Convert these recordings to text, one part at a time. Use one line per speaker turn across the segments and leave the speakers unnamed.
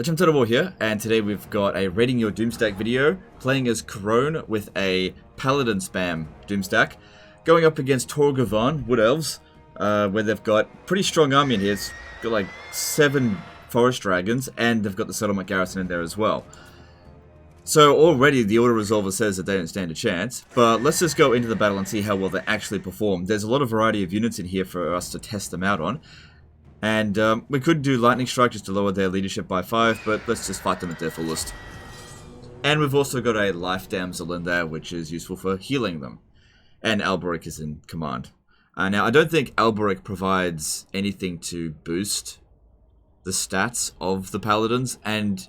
Legend Total War here, and today we've got a rating your Doomstack video, playing as Crone with a Paladin spam Doomstack, going up against Torgavan, Wood Elves, where they've got pretty strong army in here. It's got like 7 Forest Dragons, and they've got the Settlement Garrison in there as well. So already the Auto Resolver says that they don't stand a chance, but let's just go into the battle and see how well they actually perform. There's a lot of variety of units in here for us to test them out on. And we could do Lightning Strike just to lower their leadership by 5, but let's just fight them at their fullest. And we've also got a Life Damsel in there, which is useful for healing them. And Alberic is in command. Now, I don't think Alberic provides anything to boost the stats of the Paladins, and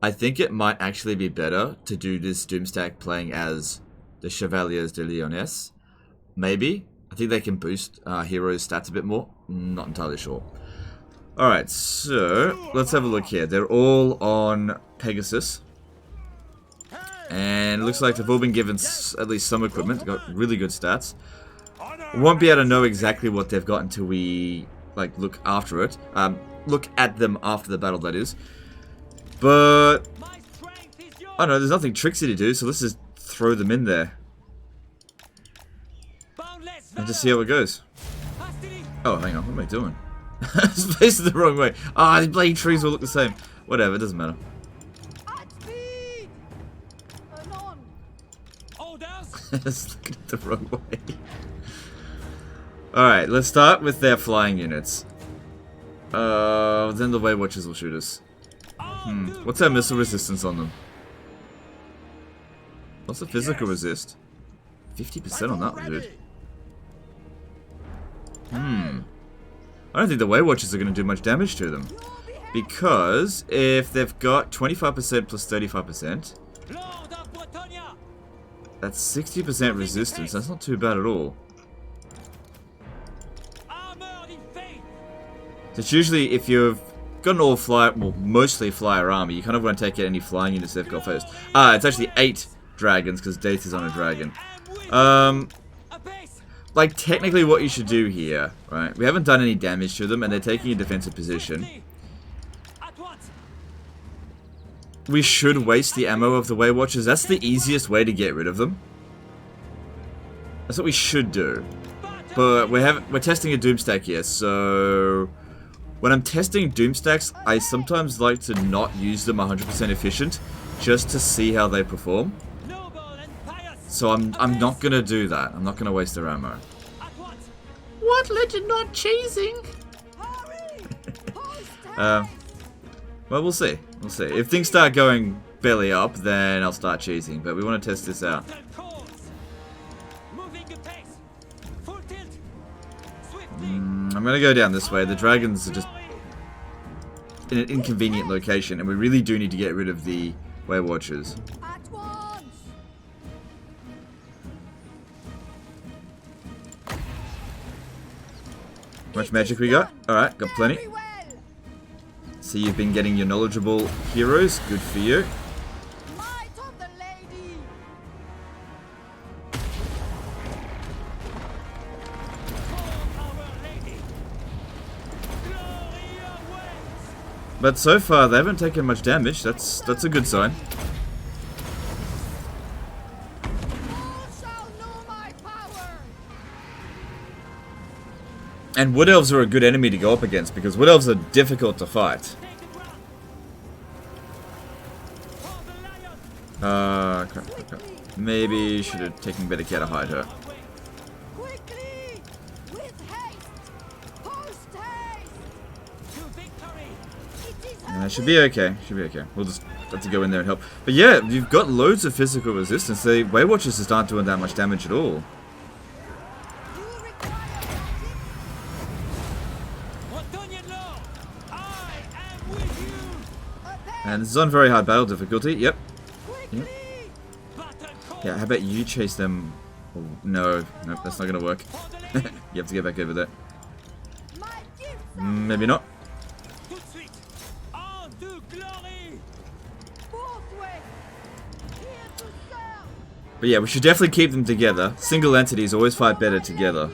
I think it might actually be better to do this Doomstack playing as the Chevaliers de Lyonesse. Maybe. I think they can boost heroes' stats a bit more. Not entirely sure. Alright, so let's have a look here. They're all on Pegasus. And it looks like they've all been given at least some equipment. They've got really good stats. We won't be able to know exactly what they've got until we look after it. Look at them after the battle, that is. But I don't know, there's nothing tricksy to do, so let's just throw them in there. And just see how it goes. Oh, hang on, what am I doing? It's facing the wrong way. Ah, these bloody trees all look the same. Whatever, it doesn't matter. It's looking at the wrong way. Alright, let's start with their flying units. Then the Way Watchers will shoot us. What's our missile resistance on them? What's the physical resist? 50% on that one, dude. I don't think the Way Watchers are going to do much damage to them. Because if they've got 25% plus 35%, that's 60% resistance. That's not too bad at all. It's usually, if you've got an all flyer, well, mostly flyer army, you kind of want to take out any flying units they've got first. It's actually 8 dragons because Daith is on a dragon. Technically what you should do here, right? We haven't done any damage to them and they're taking a defensive position. We should waste the ammo of the Way Watchers. That's the easiest way to get rid of them. That's what we should do. But we're testing a Doomstack here, so when I'm testing Doomstacks, I sometimes like to not use them 100% efficient, just to see how they perform. So I'm not gonna do that. I'm not gonna waste their ammo. What? Legend not chasing? Well, we'll see. We'll see. If things start going belly up, then I'll start cheesing. But we want to test this out. I'm gonna go down this way. The dragons are just in an inconvenient location, and we really do need to get rid of the Way Watchers. How much magic we got? Alright, got plenty. So you've been getting your knowledgeable heroes. Good for you. But so far they haven't taken much damage. That's a good sign. And Wood Elves are a good enemy to go up against because Wood Elves are difficult to fight. Crap. Maybe should have taken better care to hide her. Should be okay. Should be okay. We'll just have to go in there and help. But yeah, you've got loads of physical resistance. The Way Watchers just aren't doing that much damage at all. And this is on very hard battle difficulty. Yep. Yeah, how about you chase them? Oh, no, nope, that's not gonna work. You have to get back over there. Maybe not. But yeah, we should definitely keep them together. Single entities always fight better together.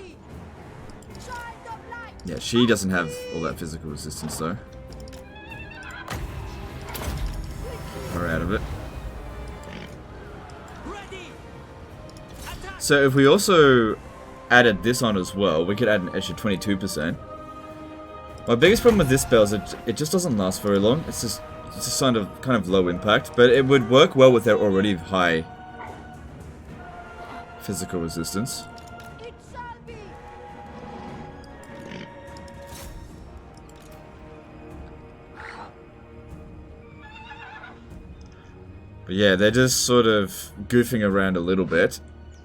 Yeah, she doesn't have all that physical resistance though. of it. So if we also added this on as well, we could add an extra 22%. My biggest problem with this spell is it just doesn't last very long. It's just kind of low impact, but it would work well with their already high physical resistance. But yeah, they're just sort of goofing around a little bit,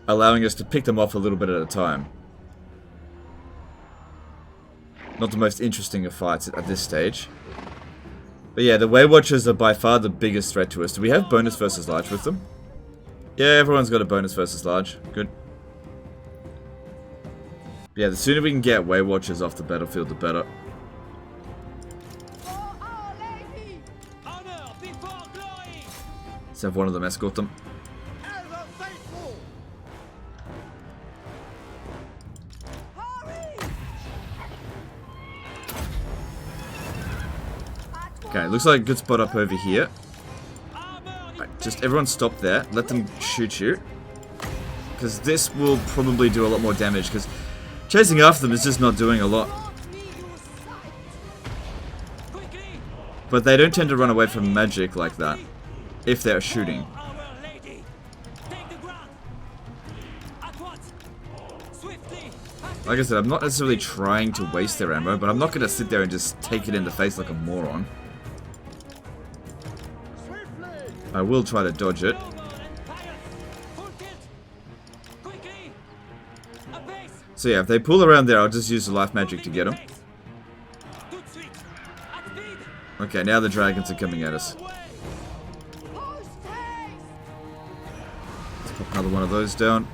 allowing us to pick them off a little bit at a time. Not the most interesting of fights at this stage. But yeah, the Way Watchers are by far the biggest threat to us. Do we have bonus versus large with them? Yeah, everyone's got a bonus versus large. Good. But yeah, the sooner we can get Way Watchers off the battlefield, the better. Let's have one of them escort them. Okay, looks like a good spot up over here. Right, just everyone stop there. Let them shoot you. Because this will probably do a lot more damage, because chasing after them is just not doing a lot. But they don't tend to run away from magic like that, if they're shooting. Like I said, I'm not necessarily trying to waste their ammo, but I'm not going to sit there and just take it in the face like a moron. I will try to dodge it. So yeah, if they pull around there, I'll just use the life magic to get them. Okay, now the dragons are coming at us. Let's pop another one of those down.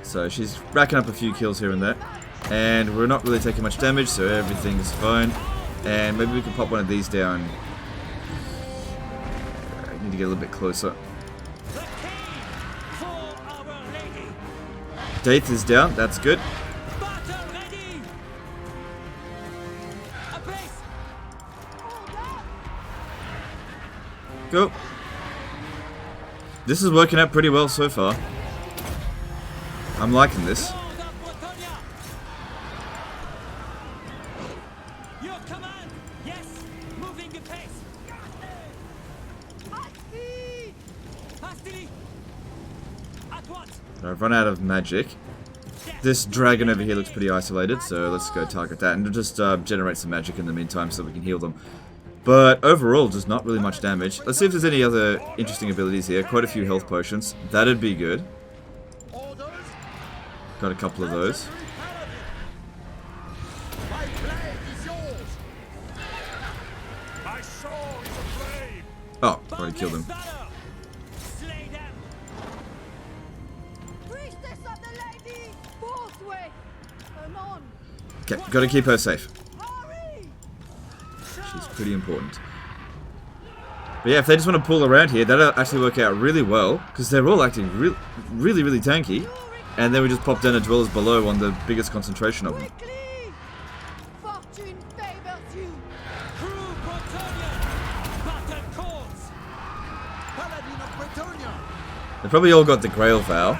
So she's racking up a few kills here and there. And we're not really taking much damage, so everything's fine. And maybe we can pop one of these down. I need to get a little bit closer. Daith is down, that's good. Go. This is working out pretty well so far. I'm liking this. I've run out of magic. This dragon over here looks pretty isolated, so let's go target that and just generate some magic in the meantime so we can heal them. But overall, just not really much damage. Let's see if there's any other interesting abilities here. Quite a few health potions. That'd be good. Got a couple of those. Oh, already killed him. Okay, gotta keep her safe. She's pretty important. But yeah, if they just want to pull around here, that'll actually work out really well, because they're all acting really tanky. And then we just pop down the dwellers below on the biggest concentration of them. They probably all got the Grail Vow.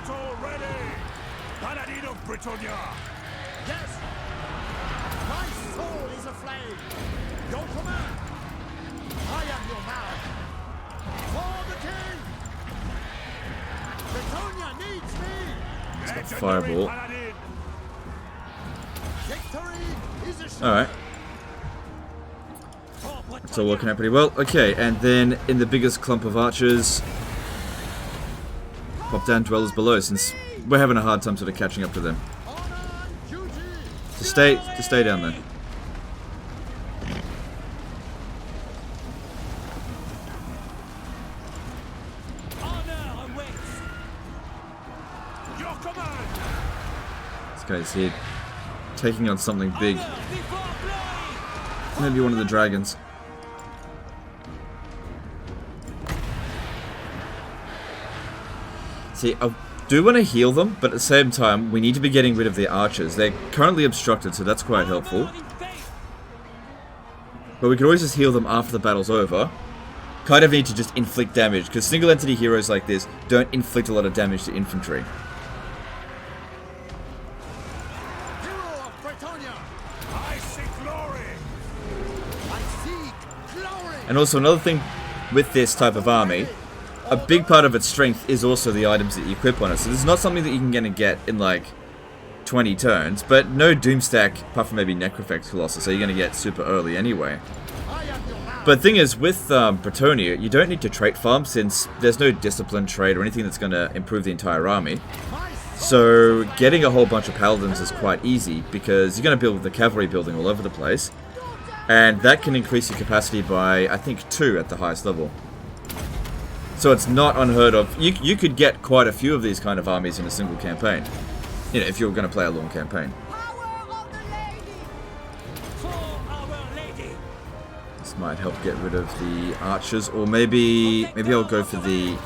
Paladin of Britannia. Yes. My soul is aflame. Your command. I am your man. For the king. Britannia needs me.
It's got Fireball.
Victory is a
Alright. It's all working out pretty well. Okay, and then in the biggest clump of archers, pop down dwellers below, since we're having a hard time sort of catching up to them. Just stay down there. This guy's here, taking on something big. Maybe one of the dragons. See, do want to heal them, but at the same time, we need to be getting rid of the archers. They're currently obstructed, so that's quite helpful. But we can always just heal them after the battle's over. Kind of need to just inflict damage, because single entity heroes like this don't inflict a lot of damage to infantry.
Hero of Bretonia, I seek glory. I seek glory.
And also another thing with this type of army, a big part of its strength is also the items that you equip on it. So this is not something that you're going to get in like 20 turns, but no Doomstack, apart from maybe Necrofex Colossus, so you're going to get super early anyway. But the thing is, with Bretonia, you don't need to trait farm since there's no discipline trait or anything that's going to improve the entire army. So getting a whole bunch of Paladins is quite easy because you're going to build the cavalry building all over the place. And that can increase your capacity by, I think, 2 at the highest level. So it's not unheard of. You could get quite a few of these kind of armies in a single campaign. You know, if you're going to play a long campaign. This might help get rid of the archers, or maybe I'll go for the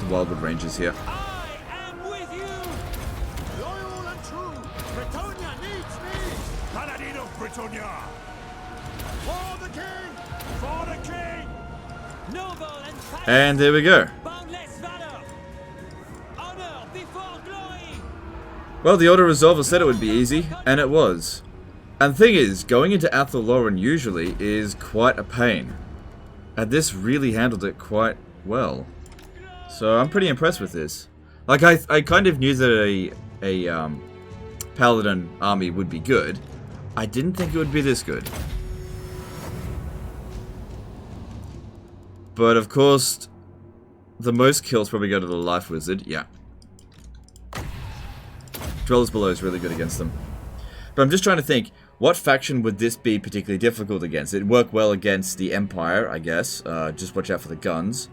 Wildwood Rangers here.
I am with you. Loyal and true. Bretonia needs me. Paladin of Bretonia. For the king. For the king. Noble and fire.
And there we go.
Boundless valor. Honor before glory.
Well, the Auto Resolver said it would be easy, and it was. And the thing is, going into Athel Loren usually is quite a pain. And this really handled it quite well. So I'm pretty impressed with this. Like, I kind of knew that a Paladin army would be good. I didn't think it would be this good. But of course, the most kills probably go to the Life Wizard, yeah. Dwellers Below is really good against them. But I'm just trying to think, what faction would this be particularly difficult against? It'd work well against the Empire, I guess. Just watch out for the guns.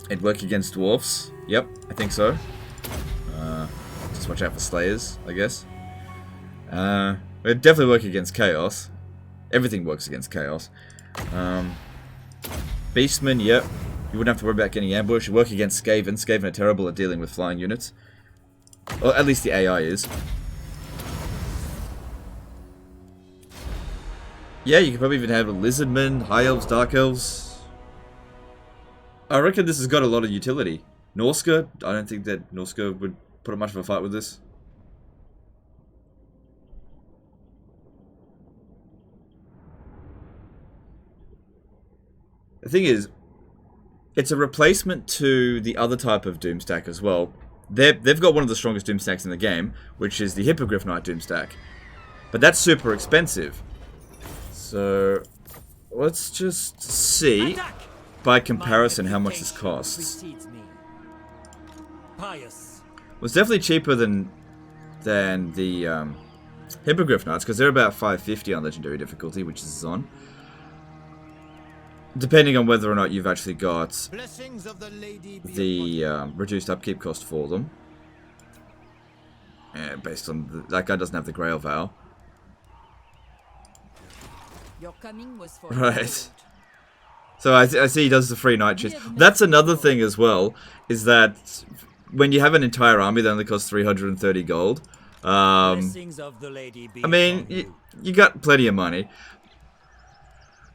It'd work against Dwarfs. Yep, I think so. Just watch out for Slayers, I guess. It'd definitely work against Chaos. Everything works against Chaos. Beastmen, yep. You wouldn't have to worry about getting ambushed. It'd work against Skaven. Skaven are terrible at dealing with flying units. Or at least the AI is. Yeah, you could probably even have Lizardmen, High Elves, Dark Elves. I reckon this has got a lot of utility. Norska, I don't think that Norska would put up much of a fight with this. The thing is, it's a replacement to the other type of Doomstack as well. They've got one of the strongest Doomstacks in the game, which is the Hippogriff Knight Doomstack. But that's super expensive. So, let's just see, by comparison, how much this costs. Well, it's definitely cheaper than the Hippogriff Knights, because they're about 550 on Legendary difficulty, which is on. Depending on whether or not you've actually got the reduced upkeep cost for them. Based on that guy doesn't have the Grail Vow. Right. So I see he does the free night chase. That's another thing as well, is that when you have an entire army that only costs 330 gold, I mean, you got plenty of money.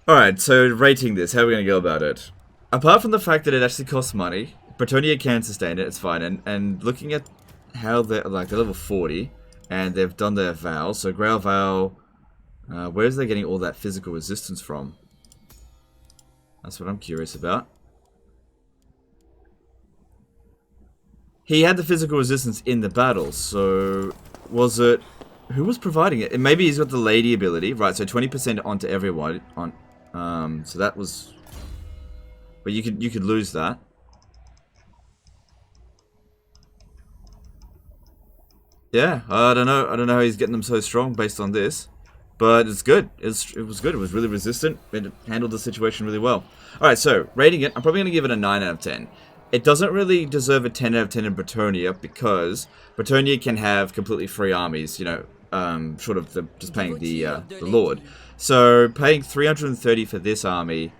Alright, so rating this, how are we going to go about it? Apart from the fact that it actually costs money, Bretonia can sustain it, it's fine, and looking at how they're level 40, and they've done their vow, so Grail Vow, where's they getting all that physical resistance from? That's what I'm curious about. He had the physical resistance in the battle, so was it... Who was providing it? Maybe he's got the lady ability, right, so 20% onto everyone, so that was... But you could lose that. Yeah, I don't know how he's getting them so strong based on this. But it's good. It was good. It was really resistant. It handled the situation really well. Alright, so, rating it, I'm probably going to give it a 9 out of 10. It doesn't really deserve a 10 out of 10 in Bretonia, because Bretonia can have completely free armies, you know, short of just paying the Lord. So, paying 330 for this army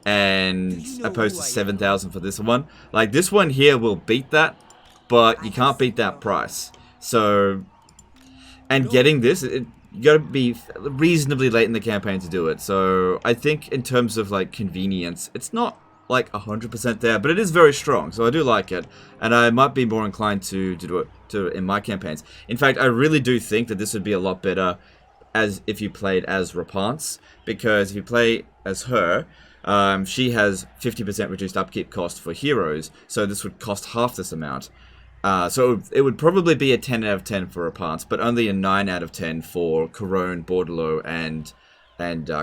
and opposed to 7,000 for this one. Like, this one here will beat that, but you can't beat that price. So, and getting this, you gotta be reasonably late in the campaign to do it. So, I think in terms of, like, convenience, it's not, like, 100% there, but it is very strong, so I do like it. And I might be more inclined to do it in my campaigns. In fact, I really do think that this would be a lot better as if you played as Rapance, because if you play as her, she has 50% reduced upkeep cost for heroes, so this would cost half this amount. So it would probably be a 10 out of 10 for Rapance, but only a 9 out of 10 for Corone, Bordelot, and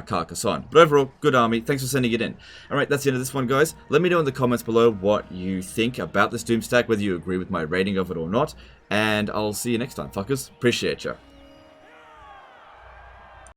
Carcassonne. But overall, good army. Thanks for sending it in. Alright, that's the end of this one, guys. Let me know in the comments below what you think about this Doomstack, whether you agree with my rating of it or not, and I'll see you next time, fuckers. Appreciate ya.